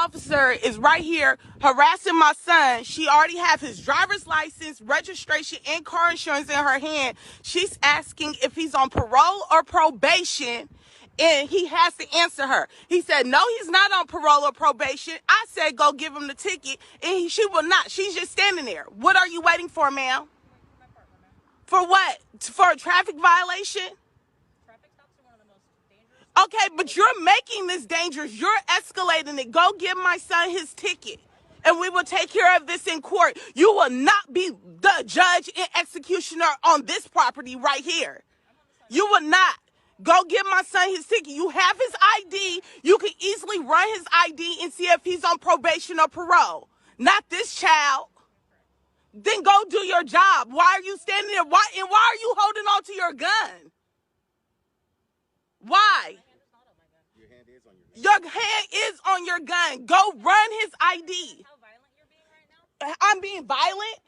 officer is right here harassing my son. She already has his driver's license, registration, and car insurance in her hand. She's asking if he's on parole or probation, and he has to answer her. He said, no, he's not on parole or probation. I said, go give him the ticket, and she will not. She's just standing there. What are you waiting for, ma'am? For what? For a traffic violation? Okay, but you're making this dangerous. You're escalating it. Go give my son his ticket, and we will take care of this in court. You will not be the judge and executioner on this property right here. You will not. Go give my son his ticket. You have his ID. You can easily run his ID and see if he's on probation or parole. Not this child. Then go do your job. Why are you standing there? Why are you holding on to your gun? Why? Your hand is on your gun. Go run his ID. How violent you're being right now? I'm being violent?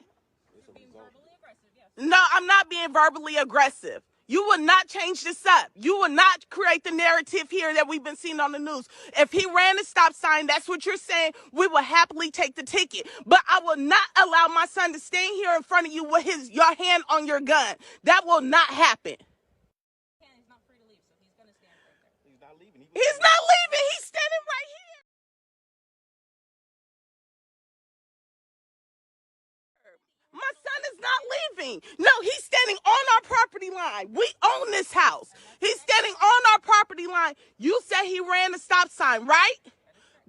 You're being verbally aggressive, yes. No, I'm not being verbally aggressive. You will not change this up. You will not create the narrative here that we've been seeing on the news. If he ran a stop sign, that's what you're saying, we will happily take the ticket. But I will not allow my son to stand here in front of you with your hand on your gun. That will not happen. He's not free to leave, so he's going to stand right there. He's not leaving. He's not leaving. He's standing right here. My son is not leaving. No, he's standing on our property line. We own this house. He's standing on our property line. You said he ran a stop sign, right?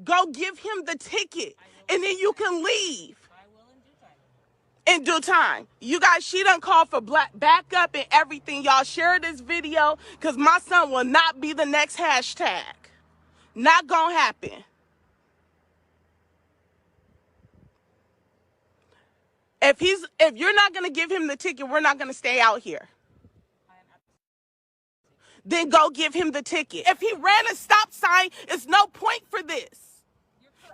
Go give him the ticket, and then you can leave. I will in due time. In due time. You guys, she done called for backup and everything. Y'all share this video, because my son will not be the next hashtag. Not gonna happen. If you're not gonna give him the ticket, we're not gonna stay out here. Then go give him the ticket. If he ran a stop sign, it's no point for this.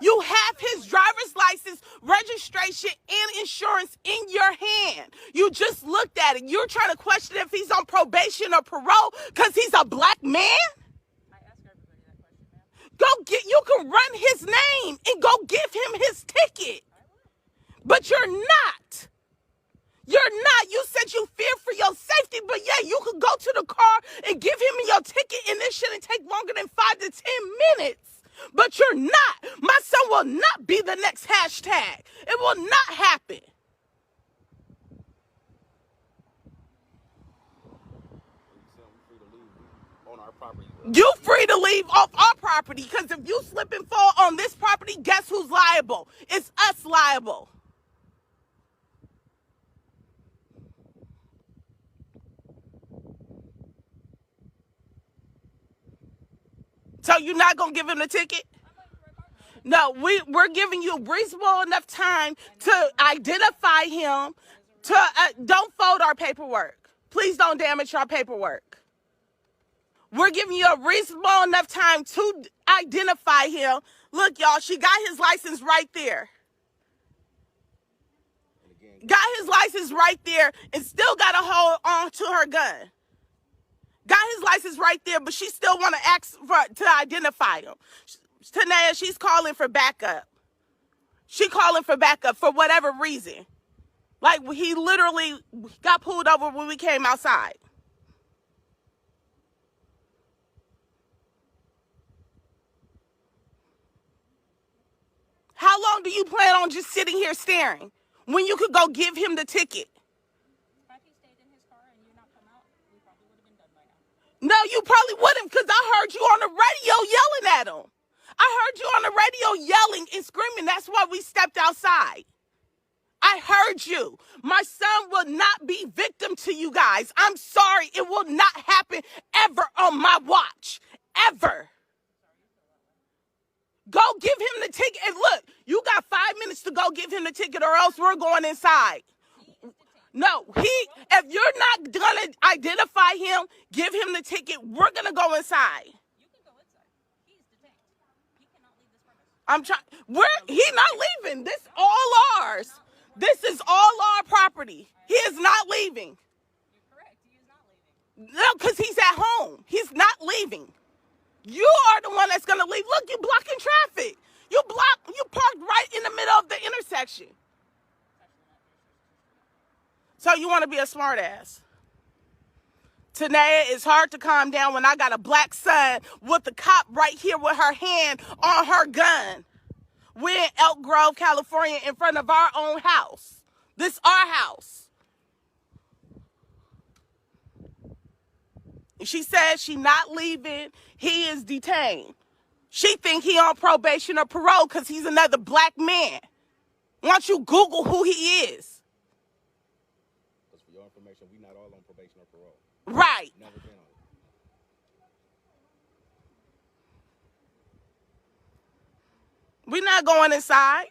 You have his driver's license, registration, and insurance in your hand. You just looked at it. You're trying to question if he's on probation or parole because he's a black man? I ask everybody that question, ma'am. You can run his name and go give him his ticket. But you're not. You're not. You said you fear for your safety, but yeah, you could go to the car and give him your ticket, and this shouldn't take longer than 5 to 10 minutes. But you're not. My son will not be the next hashtag. It will not happen. You free to leave off our property, because if you slip and fall on this property, guess who's liable? It's us liable. So you're not going to give him the ticket? No, we're giving you reasonable enough time to identify him. Don't fold our paperwork. Please don't damage our paperwork. We're giving you a reasonable enough time to identify him. Look, y'all, she got his license right there. Got his license right there and still got to hold on to her gun. Got his license right there, but she still want to ask to identify him. Tanea, she's calling for backup. She calling for backup for whatever reason. Like, he literally got pulled over when we came outside. How long do you plan on just sitting here staring when you could go give him the ticket? No, you probably wouldn't, because I heard you on the radio yelling at him. I heard you on the radio yelling and screaming. That's why we stepped outside. I heard you. My son will not be victim to you guys. I'm sorry. It will not happen ever on my watch. Ever. Go give him the ticket. And look, you got 5 minutes to go give him the ticket, or else we're going inside. No, if you're not going to identify him, give him the ticket, we're going to go inside. You can go inside. He's detained. He cannot leave this premise. He's not leaving. This is all ours. This is all our property. He is not leaving. You're correct. He is not leaving. No, because he's at home. He's not leaving. You are the one that's going to leave. Look, you blocking traffic. You blocking objection. So you want to be a smart ass. Tanea, it's hard to calm down when I got a black son with the cop right here with her hand on her gun. We're in Elk Grove, California, in front of our own house. This our house. She says she not leaving. He is detained. She think he on probation or parole because he's another black man. Why don't you Google who he is? Because for your information, we not all on probation or parole. Right. Never been on it. We're not going inside.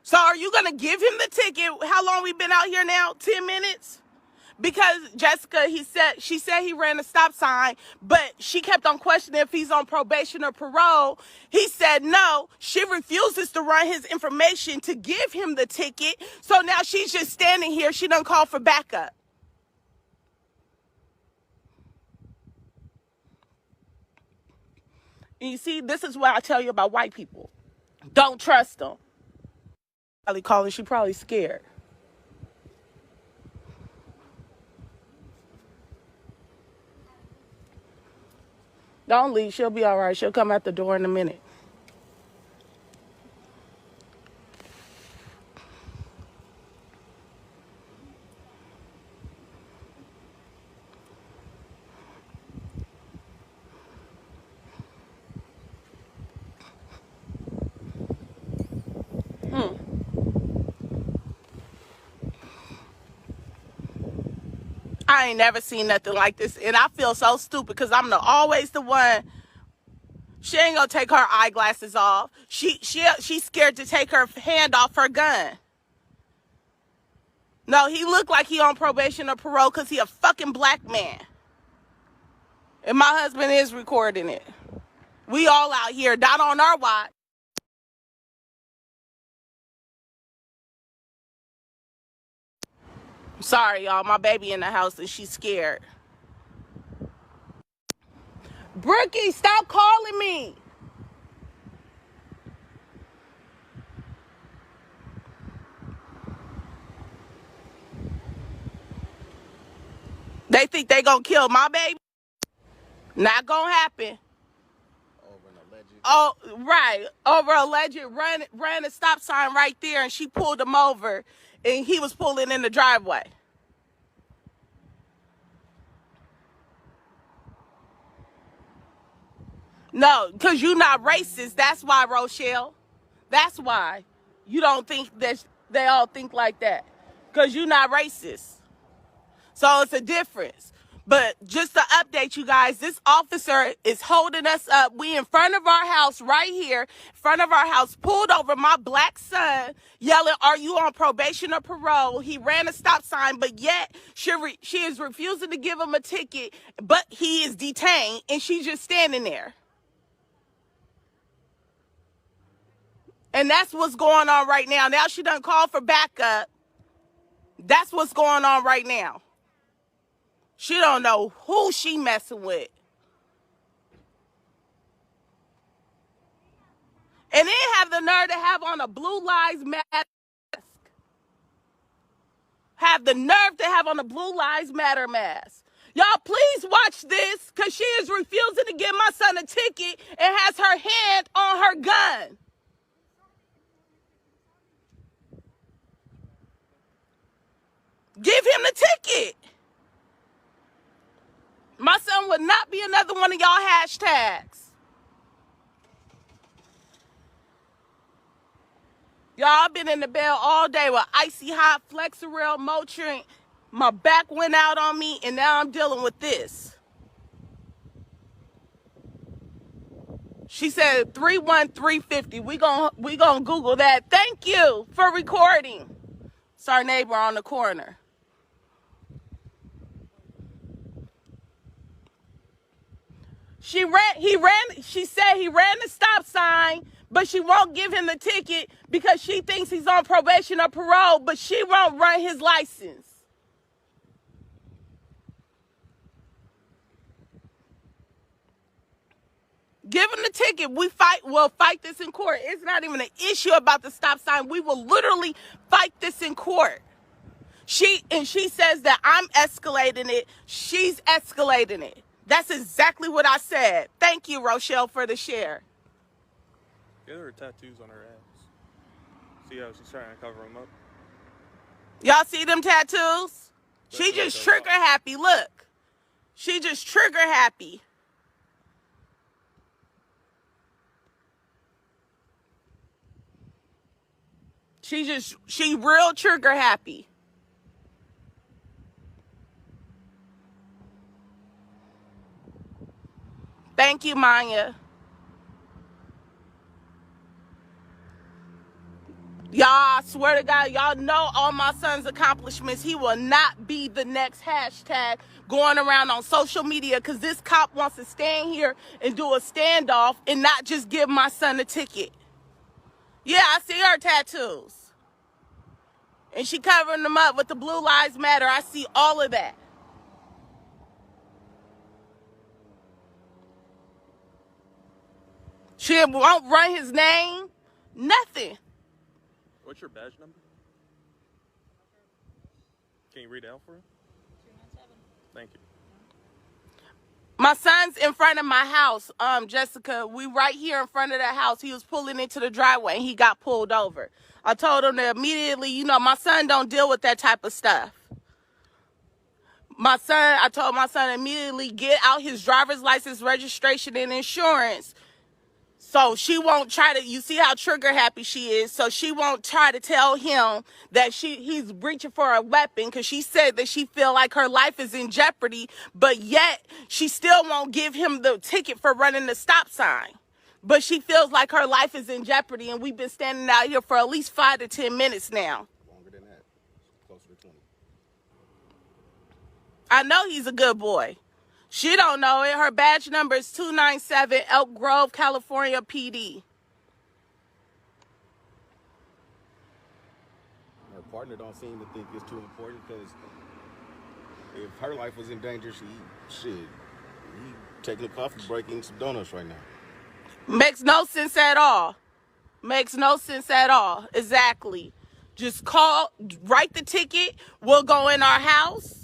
So are you going to give him the ticket? How long we been out here now? 10 minutes? Because Jessica, she said he ran a stop sign, but she kept on questioning if he's on probation or parole. He said no. She refuses to run his information to give him the ticket. So now she's just standing here. She done call for backup. And you see, this is what I tell you about white people. Don't trust them. She probably scared. Don't leave. She'll be all right. She'll come out the door in a minute. I ain't never seen nothing like this, and I feel so stupid because I'm always the one. She ain't gonna take her eyeglasses off. She's scared to take her hand off her gun. No, he looked like he on probation or parole because he a fucking black man. And my husband is recording it. We all out here, not on our watch. Sorry, y'all. My baby in the house and she's scared. Brookie, stop calling me. They think they gonna kill my baby? Not gonna happen. Over an alleged. Oh, right. Over alleged ran a stop sign right there and she pulled him over and he was pulling in the driveway. No, because you're not racist. That's why, Rochelle. That's why. You don't think that they all think like that. Because you're not racist. So it's a difference. But just to update you guys, this officer is holding us up. We in front of our house right here, in front of our house, pulled over my black son, yelling, "Are you on probation or parole?" He ran a stop sign, but yet she is refusing to give him a ticket, but he is detained, and she's just standing there. And that's what's going on right now. Now she done called for backup. That's what's going on right now. She don't know who she messing with. And then have the nerve to have on a Blue Lives Matter mask. Have the nerve to have on a Blue Lives Matter mask. Y'all, please watch this, because she is refusing to give my son a ticket and has her hand on her gun. Give him the ticket. My son would not be another one of y'all hashtags. Y'all, I've been in the bed all day with icy hot Flexeril, Motrin. My back went out on me, and now I'm dealing with this. She said 31350. We gonna Google that. Thank you for recording. It's our neighbor on the corner. She said he ran the stop sign, but she won't give him the ticket because she thinks he's on probation or parole, but she won't run his license. Give him the ticket. ticket. We'll fight this in court. It's not even an issue about the stop sign. We will literally fight this in court. She says that I'm escalating it. She's escalating it. That's exactly what I said. Thank you, Rochelle, for the share. Yeah, there are tattoos on her ass. See how she's trying to cover them up? Y'all see them tattoos? She just trigger happy. Look. She just trigger happy. She real trigger happy. Thank you, Maya. Y'all, I swear to God, y'all know all my son's accomplishments. He will not be the next hashtag going around on social media because this cop wants to stand here and do a standoff and not just give my son a ticket. Yeah, I see her tattoos. And she covering them up with the Blue Lives Matter. I see all of that. She won't run his name. Nothing. What's your badge number? Can you read it out for him? 297. Thank you. My son's in front of my house, Jessica. We right here in front of the house. He was pulling into the driveway and he got pulled over. I told him to immediately, my son don't deal with that type of stuff. I told my son immediately get out his driver's license, registration, and insurance. So she won't try to, you see how trigger happy she is, so she won't try to tell him that he's reaching for a weapon because she said that she feel like her life is in jeopardy, but yet she still won't give him the ticket for running the stop sign. But she feels like her life is in jeopardy, and we've been standing out here for at least 5 to 10 minutes now. Longer than that. Closer to 20. I know he's a good boy. She don't know it. Her badge number is 297 Elk Grove, California, PD. Her partner don't seem to think it's too important because if her life was in danger, he taking a coffee break eating some donuts right now. Makes no sense at all. Makes no sense at all. Exactly. Just write the ticket. We'll go in our house.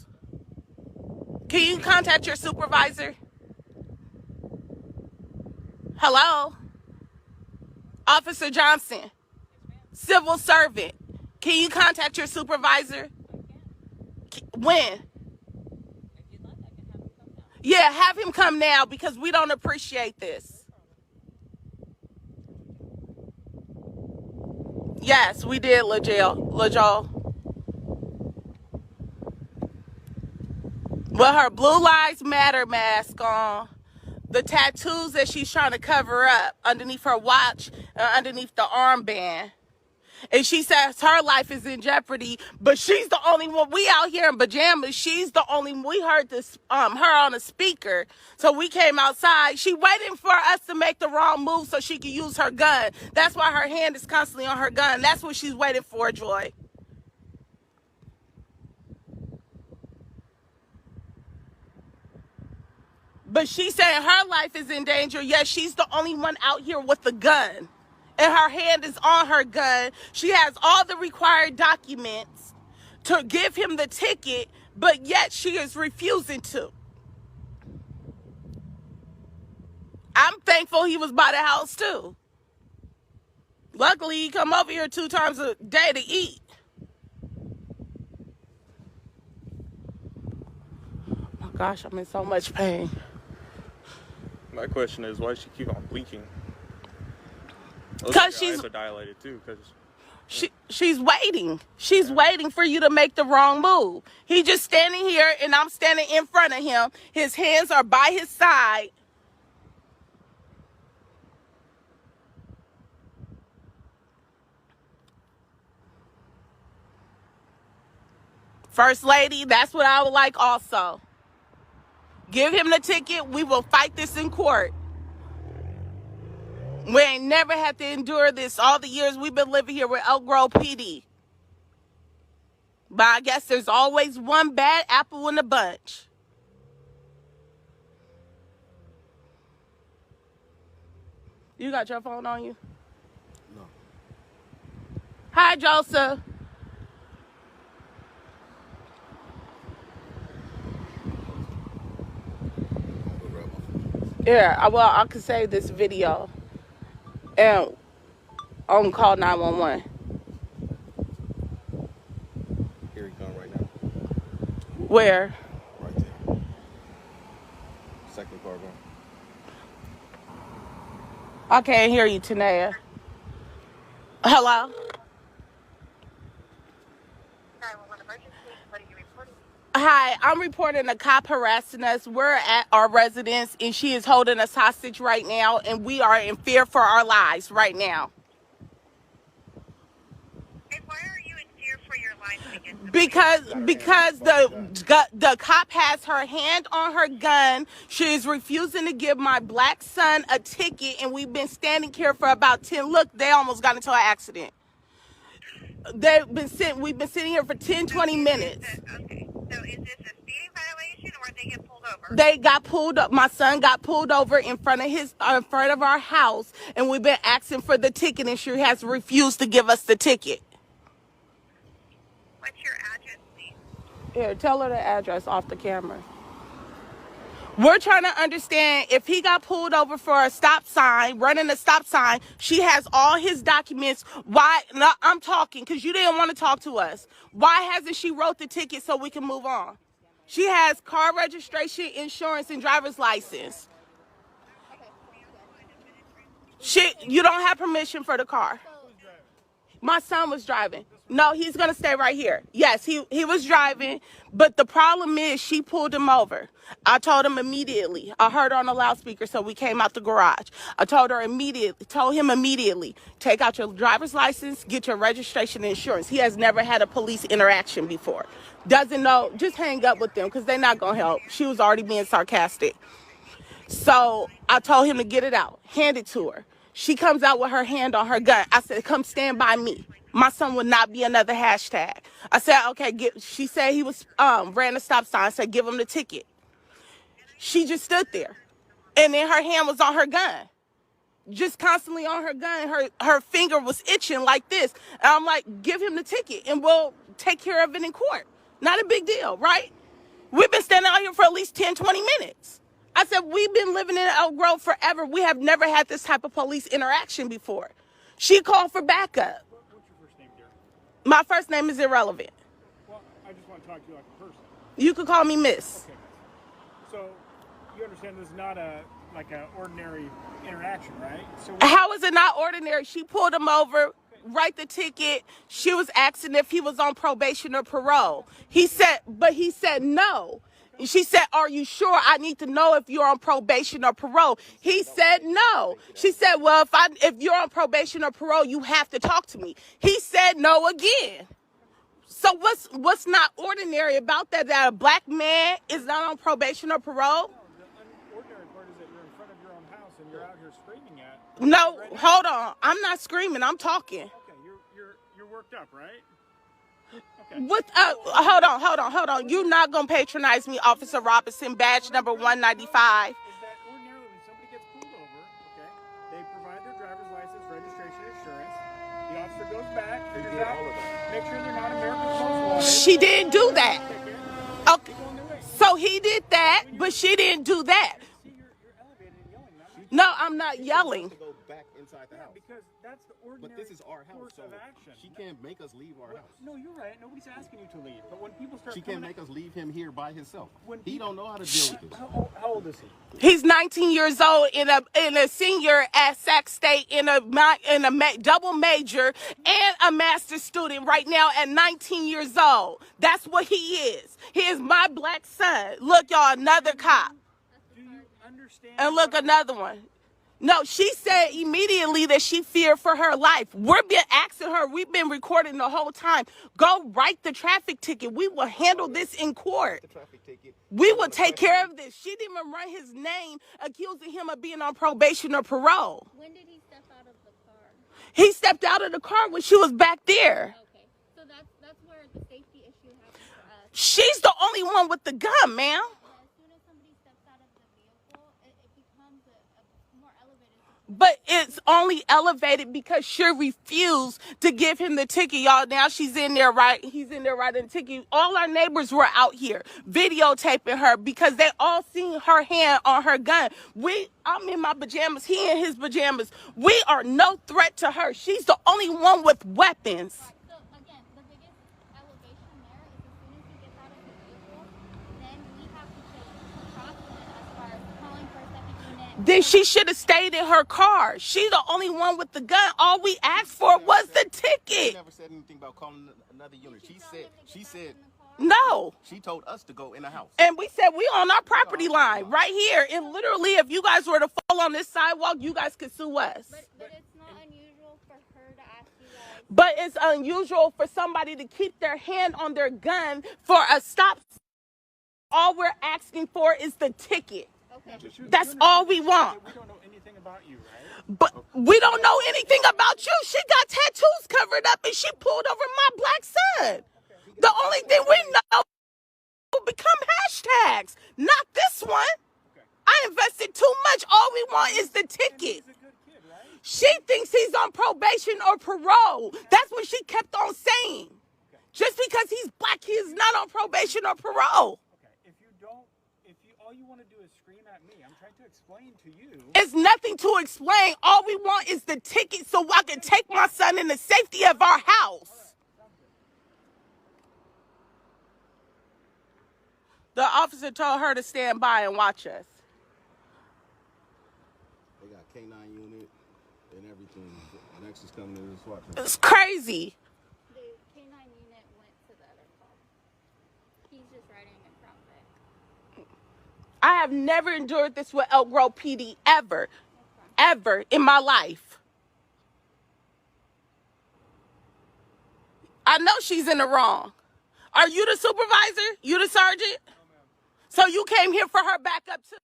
Can you contact your supervisor? Hello? Officer Johnson, civil servant. Can you contact your supervisor? When? If you'd like, I can have him come now. Yeah, have him come now because we don't appreciate this. Yes, we did, LaJoe. With her Blue Lives Matter mask on, the tattoos that she's trying to cover up underneath her watch, underneath the armband. And she says her life is in jeopardy, but she's the only one. We out here in pajamas. She's the only one. We heard this, her on a speaker. So we came outside. She waiting for us to make the wrong move so she can use her gun. That's why her hand is constantly on her gun. That's what she's waiting for, Joy. But she's saying her life is in danger, yet she's the only one out here with the gun. And her hand is on her gun. She has all the required documents to give him the ticket, but yet she is refusing to. I'm thankful he was by the house too. Luckily, he come over here 2 times a day to eat. Oh my gosh, I'm in so much pain. My question is, why does she keep on blinking? Because she's eyes are dilated too. She's waiting. She's waiting for you to make the wrong move. He just standing here, and I'm standing in front of him. His hands are by his side. First Lady, that's what I would like also. Give him the ticket. We will fight this in court. We ain't never had to endure this all the years we've been living here with Elk Grove PD. But I guess there's always one bad apple in the bunch. You got your phone on you? No. Hi, Joseph. Yeah, well, I could save this video and on call 911. Here he come right now. Where? Right there. Second car going. I can't hear you, Tanea. Hello? Hi, I'm reporting a cop harassing us. We're at our residence and she is holding us hostage right now and we are in fear for our lives right now. And why are you in fear for your life against Because the cop has her hand on her gun. She is refusing to give my black son a ticket and we've been standing here for about 10. Look, they almost got into an accident. We've been sitting here for 10, 20 minutes. Okay, so is this a speeding violation or they get pulled over? They got pulled up. My son got pulled over in front of our house, and we've been asking for the ticket, and she has refused to give us the ticket. What's your address, please? Here, tell her the address off the camera. We're trying to understand if he got pulled over for a stop sign, running a stop sign. She has all his documents. Why? No, I'm talking because you didn't want to talk to us. Why hasn't she wrote the ticket so we can move on? She has car registration, insurance, and driver's license. You don't have permission for the car. My son was driving. No, he's going to stay right here. Yes, he was driving, but the problem is she pulled him over. I told him immediately. I heard her on the loudspeaker, so we came out the garage. I told him immediately, take out your driver's license, get your registration and insurance. He has never had a police interaction before. Doesn't know, just hang up with them because they're not going to help. She was already being sarcastic. So I told him to get it out, hand it to her. She comes out with her hand on her gun. I said, come stand by me. My son would not be another hashtag. I said, okay, she said he was ran a stop sign. I said, give him the ticket. She just stood there. And then her hand was on her gun. Just constantly on her gun. Her finger was itching like this. And I'm like, give him the ticket and we'll take care of it in court. Not a big deal, right? We've been standing out here for at least 10, 20 minutes. I said, we've been living in Elk Grove forever. We have never had this type of police interaction before. She called for backup. What's your first name, dear? My first name is irrelevant. Well, I just want to talk to you like a person. You could call me Miss. Okay. So, you understand this is not an ordinary interaction, right? So How is it not ordinary? She pulled him over, write the ticket. She was asking if he was on probation or parole. He said no. She said, are you sure? I need to know if you're on probation or parole. He said no. She said, well, if you're on probation or parole, you have to talk to me. He said no again. So what's not ordinary about that a black man is not on probation or parole? the unordinary part is that you're in front of your own house and you're out here screaming at. No, hold on. I'm not screaming. I'm talking. Okay, you're worked up, right? Okay. Hold on. You're not going to patronize me, Officer Robinson, badge number 195. Is that ordinarily when somebody gets pulled over, okay, they provide their driver's license, registration, insurance. The officer goes back, figures out, make sure they're not American Coast Wanted. She didn't do that. Okay. Go on their way. So he did that, but she didn't do that. See, you're elevated and yelling. No, I'm not yelling. To go back inside the house. Because that's the ordinary But this is our house, course so of action. she can't make us leave our house. No, you're right. Nobody's asking you to leave. But when people start She can't make us leave him here by himself. When He people- don't know how to deal with this. How old is he? He's 19 years old in a senior at Sac State in a double major and a master's student right now at 19 years old. That's what he is. He is my black son. Look, y'all, another cop. Do you understand? And look, another one. No, she said immediately that she feared for her life. We've been asking her. We've been recording the whole time. Go write the traffic ticket. We will handle this in court. The traffic ticket. We will take care of this. She didn't even run his name, accusing him of being on probation or parole. When did he step out of the car? He stepped out of the car when she was back there. Okay, so that's where the safety issue happens for us. She's the only one with the gun, ma'am. As soon as somebody steps out of the vehicle, it becomes a more elevated But it's only elevated because she refused to give him the ticket, y'all. Now she's in there, right? He's in there writing the ticket. All our neighbors were out here videotaping her because they all seen her hand on her gun. I'm in my pajamas. He in his pajamas. We are no threat to her. She's the only one with weapons. Right. So again, the biggest elevation there is as soon as he gets out of the vehicle, then we have to take precaution as far as calling for a second unit. Then she should have stayed in her car. She's the only one with the gun. All we asked for was the She ticket. never said anything about calling another unit. She said No. she told us to go in the house. And we said we on our property line right here. And literally, if you guys were to fall on this sidewalk, you guys could sue us. But it's not unusual for her to ask you guys. But it's unusual for somebody to keep their hand on their gun for a stop. All we're asking for is the ticket. Okay. That's all we want. We don't know anything about you, right? But we don't know anything about you. She got tattoos covered up and she pulled over my black son. The only thing we know will become hashtags, not this one. I invested too much. All we want is the ticket. He's a good kid, right? She thinks he's on probation or parole. That's what she kept on saying. Just because he's black, he is not on probation or parole. Okay. All you want to do is scream at me. I'm trying to explain to you. It's nothing to explain. All we want is the ticket so I can take my son in the safety of our house. The officer told her to stand by and watch us. They got K9 unit and everything. Next is coming to the SWAT team. It's crazy. The K9 unit went to the other car. He's just riding in front of it. I have never endured this with Elk Grove PD ever, ever in my life. I know she's in the wrong. Are you the supervisor? You the sergeant? So you came here for her backup too?